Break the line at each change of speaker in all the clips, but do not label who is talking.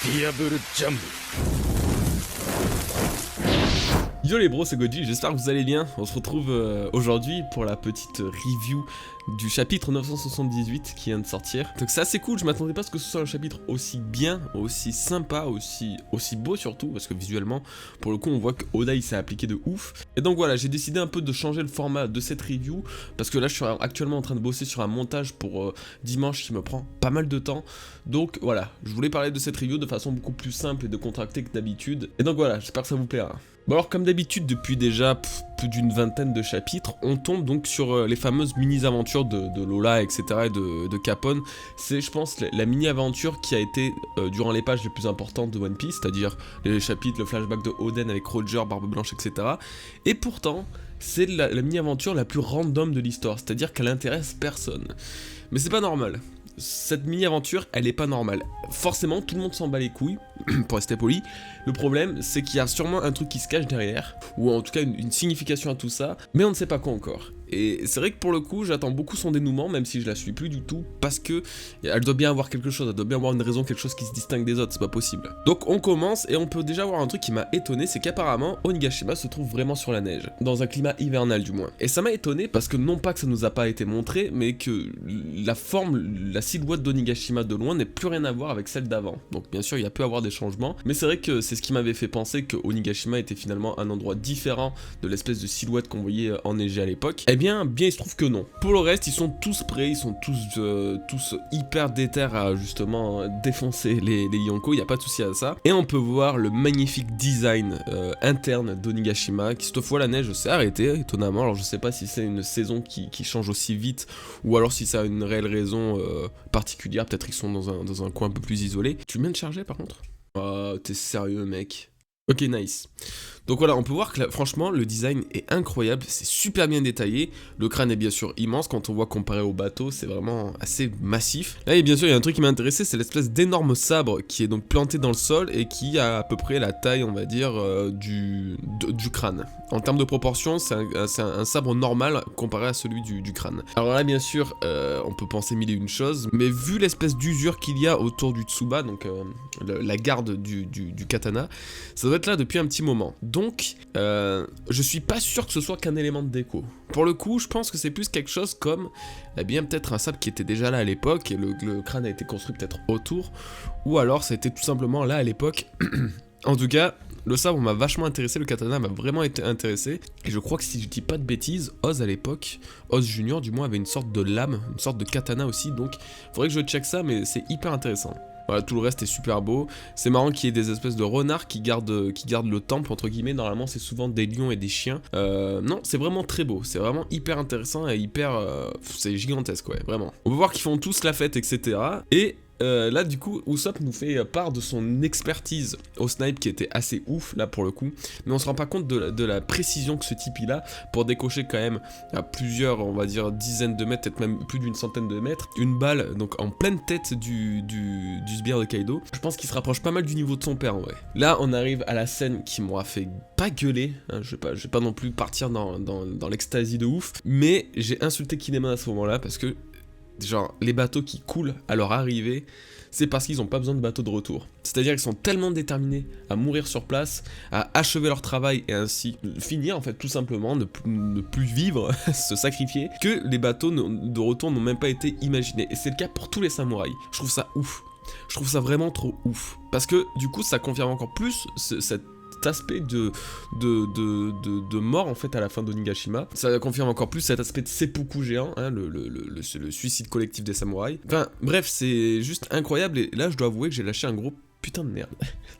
Diable Jump.
Yo les bros, c'est Goji, j'espère que vous allez bien. On se retrouve aujourd'hui pour la petite review du chapitre 978 qui vient de sortir. Donc c'est assez cool, je m'attendais pas à ce que ce soit un chapitre aussi bien, aussi sympa, aussi beau surtout, parce que visuellement, pour le coup, on voit que Oda il s'est appliqué de ouf. Et donc voilà, j'ai décidé un peu de changer le format de cette review, parce que là je suis actuellement en train de bosser sur un montage pour dimanche qui me prend pas mal de temps. Donc voilà, je voulais parler de cette review de façon beaucoup plus simple et décontractée que d'habitude. Et donc voilà, j'espère que ça vous plaira. Bon alors comme d'habitude depuis déjà plus d'une vingtaine de chapitres, on tombe donc sur les fameuses mini-aventures de Lola etc et de Capone. C'est je pense la mini-aventure qui a été durant les pages les plus importantes de One Piece, c'est-à-dire les chapitres, le flashback de Oden avec Roger, Barbe Blanche etc. Et pourtant c'est la mini-aventure la plus random de l'histoire, c'est-à-dire qu'elle intéresse personne. Mais c'est pas normal. Cette mini-aventure, elle est pas normale. Forcément, tout le monde s'en bat les couilles, pour rester poli. Le problème, c'est qu'il y a sûrement un truc qui se cache derrière, ou en tout cas une signification à tout ça, mais on ne sait pas quoi encore. Et c'est vrai que pour le coup, j'attends beaucoup son dénouement, même si je la suis plus du tout, parce que elle doit bien avoir quelque chose, elle doit bien avoir une raison, quelque chose qui se distingue des autres, c'est pas possible. Donc on commence, et on peut déjà voir un truc qui m'a étonné, c'est qu'apparemment, Onigashima se trouve vraiment sur la neige, dans un climat hivernal du moins. Et ça m'a étonné, parce que non pas que ça nous a pas été montré, mais que la forme, la silhouette d'Onigashima de loin n'est plus rien à voir avec celle d'avant. Donc bien sûr, il y a pu avoir des changements, mais c'est vrai que c'est ce qui m'avait fait penser que Onigashima était finalement un endroit différent de l'espèce de silhouette qu'on voyait enneigée à l'époque. Bien il se trouve que non. Pour le reste, ils sont tous prêts, ils sont tous hyper déter à justement défoncer les Yonko, il n'y a pas de souci à ça. Et on peut voir le magnifique design interne d'Onigashima, qui cette fois la neige s'est arrêtée, étonnamment. Alors je sais pas si c'est une saison qui change aussi vite, ou alors si ça a une réelle raison particulière, peut-être qu'ils sont dans un coin un peu plus isolé. Tu viens de charger par contre? Oh, t'es sérieux mec? Ok, nice. Donc voilà, on peut voir que là, franchement, le design est incroyable, c'est super bien détaillé. Le crâne est bien sûr immense, quand on voit comparé au bateau, c'est vraiment assez massif. Là, et bien sûr, il y a un truc qui m'a intéressé, c'est l'espèce d'énorme sabre qui est donc planté dans le sol et qui a à peu près la taille, on va dire, du crâne. En termes de proportion, c'est un sabre normal comparé à celui du crâne. Alors là, bien sûr, on peut penser mille et une choses, mais vu l'espèce d'usure qu'il y a autour du Tsuba, donc la garde du katana, ça doit être là depuis un petit moment. Donc, je suis pas sûr que ce soit qu'un élément de déco. Pour le coup, je pense que c'est plus quelque chose comme, eh bien peut-être un sabre qui était déjà là à l'époque et le crâne a été construit peut-être autour, ou alors ça a été tout simplement là à l'époque. En tout cas, le sabre m'a vachement intéressé, le katana m'a vraiment été intéressé, et je crois que si je dis pas de bêtises, Oz à l'époque, Oz Junior du moins avait une sorte de lame, une sorte de katana aussi, donc faudrait que je check ça, mais c'est hyper intéressant. Voilà, tout le reste est super beau. C'est marrant qu'il y ait des espèces de renards qui gardent le temple, entre guillemets. Normalement, c'est souvent des lions et des chiens. Non, c'est vraiment très beau. C'est vraiment hyper intéressant et hyper... c'est gigantesque, ouais, vraiment. On peut voir qu'ils font tous la fête, etc. Et... là du coup Usopp nous fait part de son expertise au snipe qui était assez ouf là pour le coup, mais on se rend pas compte de la précision que ce type il a pour décocher quand même à plusieurs, on va dire dizaines de mètres, peut-être même plus d'une centaine de mètres, une balle donc en pleine tête du sbire de Kaido. Je pense qu'il se rapproche pas mal du niveau de son père en vrai. Là on arrive à la scène qui m'aura fait pas gueuler, hein, je vais pas non plus partir dans l'extasie de ouf, mais j'ai insulté Kinemon à ce moment là parce que genre, les bateaux qui coulent à leur arrivée, c'est parce qu'ils n'ont pas besoin de bateaux de retour. C'est-à-dire qu'ils sont tellement déterminés à mourir sur place, à achever leur travail et ainsi finir, en fait, tout simplement, ne plus vivre, se sacrifier, que les bateaux de retour n'ont même pas été imaginés. Et c'est le cas pour tous les samouraïs. Je trouve ça ouf. Je trouve ça vraiment trop ouf. Parce que, du coup, ça confirme encore plus cet aspect de mort en fait à la fin d'Onigashima. Ça confirme encore plus cet aspect de seppuku géant, hein, le suicide collectif des samouraïs. Enfin bref, c'est juste incroyable et là je dois avouer que j'ai lâché un gros putain de merde.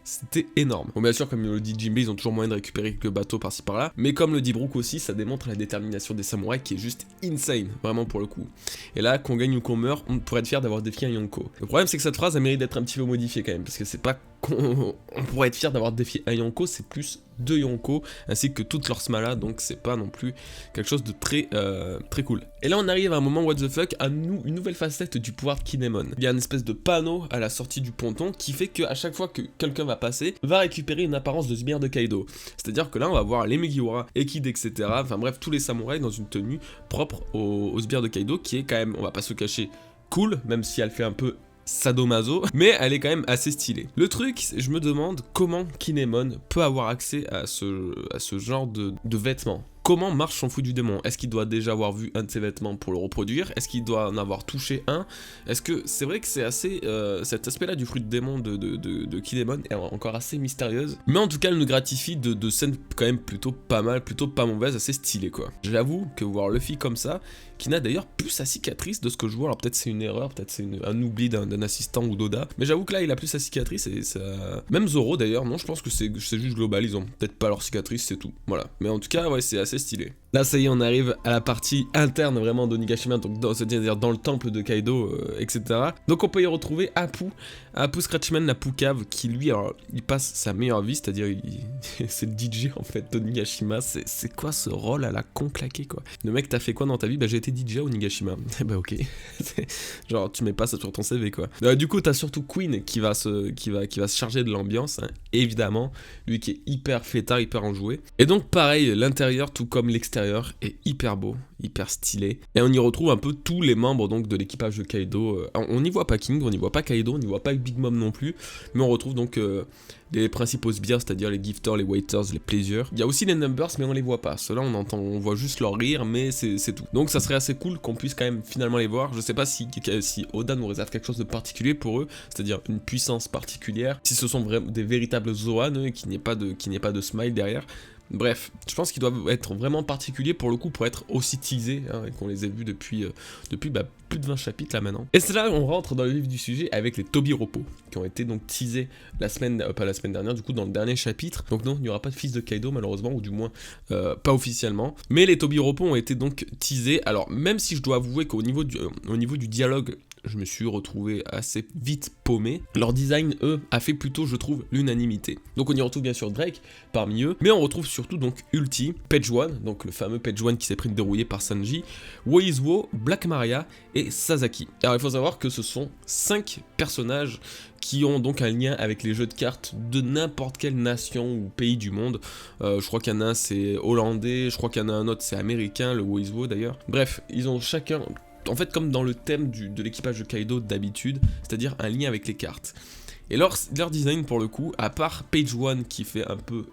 C'était énorme. Bon bien sûr comme le dit Jinbei, ils ont toujours moyen de récupérer quelques bateaux par-ci par-là, mais comme le dit Brook aussi, ça démontre la détermination des samouraïs qui est juste insane, vraiment pour le coup. Et là, qu'on gagne ou qu'on meurt, on pourrait être fier d'avoir défié un Yonko. Le problème c'est que cette phrase elle mérite d'être un petit peu modifiée quand même, parce que c'est pas qu'on pourrait être fier d'avoir défié un Yonko, c'est plus deux Yonko, ainsi que toute leur smala, donc c'est pas non plus quelque chose de très cool. Et là on arrive à un moment what the fuck, à une nouvelle facette du pouvoir de Kinemon. Il y a une espèce de panneau à la sortie du ponton qui fait qu'à chaque fois que quelqu'un va passer, va récupérer une apparence de sbire de Kaido. C'est-à-dire que là on va voir les Mugiwara, Ekid, etc. Enfin bref, tous les samouraïs dans une tenue propre au sbire de Kaido, qui est quand même, on va pas se cacher, cool, même si elle fait un peu sadomaso, mais elle est quand même assez stylée. Le truc, je me demande comment Kinemon peut avoir accès à ce genre de vêtements. Comment marche son fou du démon? Est-ce qu'il doit déjà avoir vu un de ses vêtements pour le reproduire? Est-ce qu'il doit en avoir touché un? Est-ce que c'est vrai que c'est assez... cet aspect-là du fruit de démon de Kinemon est encore assez mystérieuse. Mais en tout cas, elle nous gratifie de scènes quand même plutôt pas mal, plutôt pas mauvaises, assez stylées quoi. J'avoue que voir Luffy comme ça, qui n'a d'ailleurs plus sa cicatrice de ce que je vois, alors peut-être c'est une erreur, peut-être c'est un oubli d'un assistant ou d'Oda, mais j'avoue que là il a plus sa cicatrice et ça... Même Zoro d'ailleurs, non je pense que c'est juste global, ils ont peut-être pas leur cicatrice, c'est tout, voilà. Mais en tout cas ouais c'est assez stylé. Là ça y est on arrive à la partie interne vraiment d'Onigashima, donc c'est-à-dire dans le temple de Kaido, etc. Donc on peut y retrouver Apu Scratchman, la poucave, qui lui alors il passe sa meilleure vie, c'est-à-dire c'est le DJ en fait d'Onigashima, c'est quoi ce rôle à la con claqué quoi. Le mec t'as fait quoi dans ta vie? Bah j'ai été DJ au Onigashima. Bah ok. Genre tu mets pas ça sur ton CV quoi. Du coup t'as surtout Queen qui va se charger de l'ambiance, hein, évidemment, lui qui est hyper fêtard, hyper enjoué. Et donc pareil, l'intérieur tout comme l'extérieur est hyper beau, hyper stylé. Et on y retrouve un peu tous les membres donc de l'équipage de Kaido. On n'y voit pas King, on n'y voit pas Kaido, on n'y voit pas Big Mom non plus, mais on retrouve donc les principaux sbires, c'est-à-dire les gifters, les waiters, les pleasures. Il y a aussi les numbers, mais on les voit pas. Ceux-là, on voit juste leur rire, mais c'est tout. Donc ça serait assez cool qu'on puisse quand même finalement les voir. Je sais pas si Oda nous réserve quelque chose de particulier pour eux, c'est-à-dire une puissance particulière. Si ce sont des véritables Zoan, qu'il n'y ait pas de smile derrière. Bref, je pense qu'ils doivent être vraiment particuliers pour le coup pour être aussi teasés, hein, et qu'on les ait vus depuis plus de 20 chapitres là maintenant. Et c'est là on rentre dans le vif du sujet avec les Tobiropo, qui ont été donc teasés pas la semaine dernière, du coup dans le dernier chapitre. Donc non, il n'y aura pas de fils de Kaido malheureusement, ou du moins pas officiellement. Mais les Tobiropo ont été donc teasés, alors même si je dois avouer qu'au niveau du dialogue, je me suis retrouvé assez vite paumé. Leur design, eux, a fait plutôt, je trouve, l'unanimité. Donc on y retrouve bien sûr Drake parmi eux, mais on retrouve surtout donc Ulti, Page One, donc le fameux Page One qui s'est pris dérouillé par Sanji, Woizuo, Black Maria et Sasaki. Alors il faut savoir que ce sont 5 personnages qui ont donc un lien avec les jeux de cartes de n'importe quelle nation ou pays du monde. Je crois qu'il y en a un c'est hollandais, je crois qu'il y en a un autre c'est américain, le Woizuo d'ailleurs. Bref, ils ont chacun... En fait, comme dans le thème de l'équipage de Kaido d'habitude, c'est-à-dire un lien avec les cartes. Et leur design, pour le coup, à part Page One qui fait un peu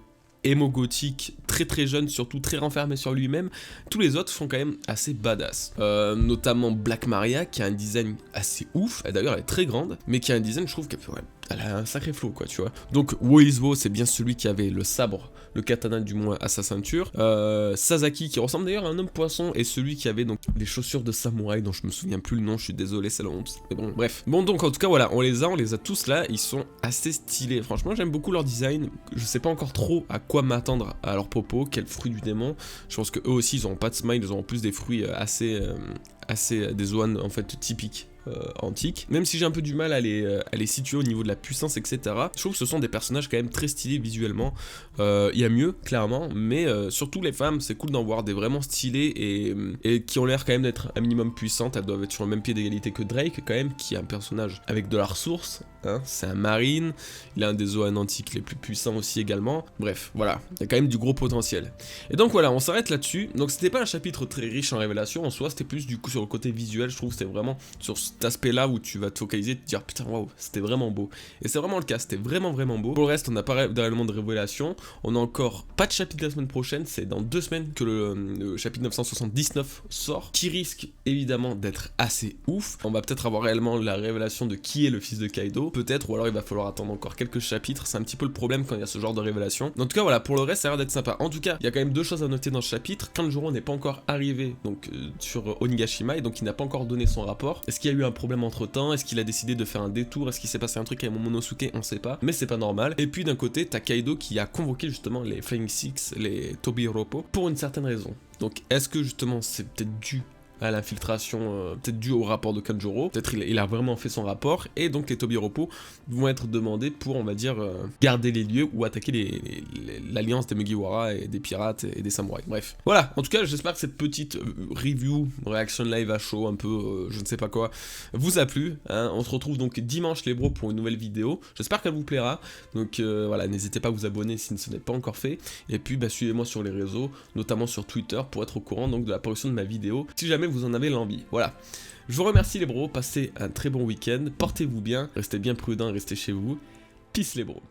émo gothique, très très jeune, surtout très renfermé sur lui-même, tous les autres sont quand même assez badass. Notamment Black Maria qui a un design assez ouf, d'ailleurs elle est très grande, mais qui a un design, je trouve qu'elle elle a un sacré flow quoi, tu vois. Donc Woizuo c'est bien celui qui avait le sabre, le katana du moins à sa ceinture. Sasaki qui ressemble d'ailleurs à un homme poisson et celui qui avait donc les chaussures de samouraï dont je me souviens plus le nom, je suis désolé c'est la honte. Mais bon bref. Bon donc en tout cas voilà, on les a tous là, ils sont assez stylés. Franchement j'aime beaucoup leur design, je sais pas encore trop à quoi m'attendre à leur propos, quel fruit du démon. Je pense que eux aussi ils ont pas de smile, ils ont plus des fruits assez des zones en fait typiques. Antique, même si j'ai un peu du mal à les situer au niveau de la puissance, etc. Je trouve que ce sont des personnages quand même très stylés visuellement. Il y a mieux, clairement, mais surtout les femmes, c'est cool d'en voir des vraiment stylées et qui ont l'air quand même d'être un minimum puissantes. Elles doivent être sur le même pied d'égalité que Drake, quand même, qui est un personnage avec de la ressource. Hein, c'est un marine, il a un des Zoan antiques les plus puissants aussi également. Bref, voilà, il y a quand même du gros potentiel. Et donc voilà, on s'arrête là-dessus. Donc c'était pas un chapitre très riche en révélations en soi, c'était plus du coup sur le côté visuel, je trouve que c'était vraiment sur cet aspect-là où tu vas te focaliser et te dire putain waouh, c'était vraiment beau. Et c'est vraiment le cas, c'était vraiment beau. Pour le reste, on n'a pas réellement de révélations. On a encore pas de chapitre la semaine prochaine, c'est dans 2 semaines que le chapitre 979 sort, qui risque évidemment d'être assez ouf. On va peut-être avoir réellement la révélation de qui est le fils de Kaido, peut-être, ou alors il va falloir attendre encore quelques chapitres, c'est un petit peu le problème quand il y a ce genre de révélation. En tout cas voilà, pour le reste ça a l'air d'être sympa. En tout cas, il y a quand même 2 choses à noter dans ce chapitre. Kanjuro n'est pas encore arrivé donc sur Onigashima et donc il n'a pas encore donné son rapport. Est-ce qu'il y a eu un problème entre temps? Est-ce qu'il a décidé de faire un détour? Est-ce qu'il s'est passé un truc avec Momonosuke? On sait pas, mais c'est pas normal. Et puis d'un côté, t'as Kaido qui a convoqué justement les Flying Six, les Tobiropo, pour une certaine raison. Donc est-ce que justement c'est peut-être dû à l'infiltration, peut-être dû au rapport de Kanjuro, peut-être il a vraiment fait son rapport, et donc les Tobiropo vont être demandés pour, on va dire, garder les lieux ou attaquer l'alliance des Mugiwara et des pirates et des samouraïs. Bref, voilà, en tout cas j'espère que cette petite review, réaction live à chaud, un peu, je ne sais pas quoi, vous a plu, hein. On se retrouve donc dimanche les bros pour une nouvelle vidéo, j'espère qu'elle vous plaira, donc voilà, n'hésitez pas à vous abonner si ce n'est pas encore fait, et puis bah, suivez-moi sur les réseaux, notamment sur Twitter, pour être au courant donc de la parution de ma vidéo. Si jamais vous vous en avez l'envie. Voilà. Je vous remercie les bros, passez un très bon week-end, portez-vous bien, restez bien prudents, restez chez vous. Peace les bros.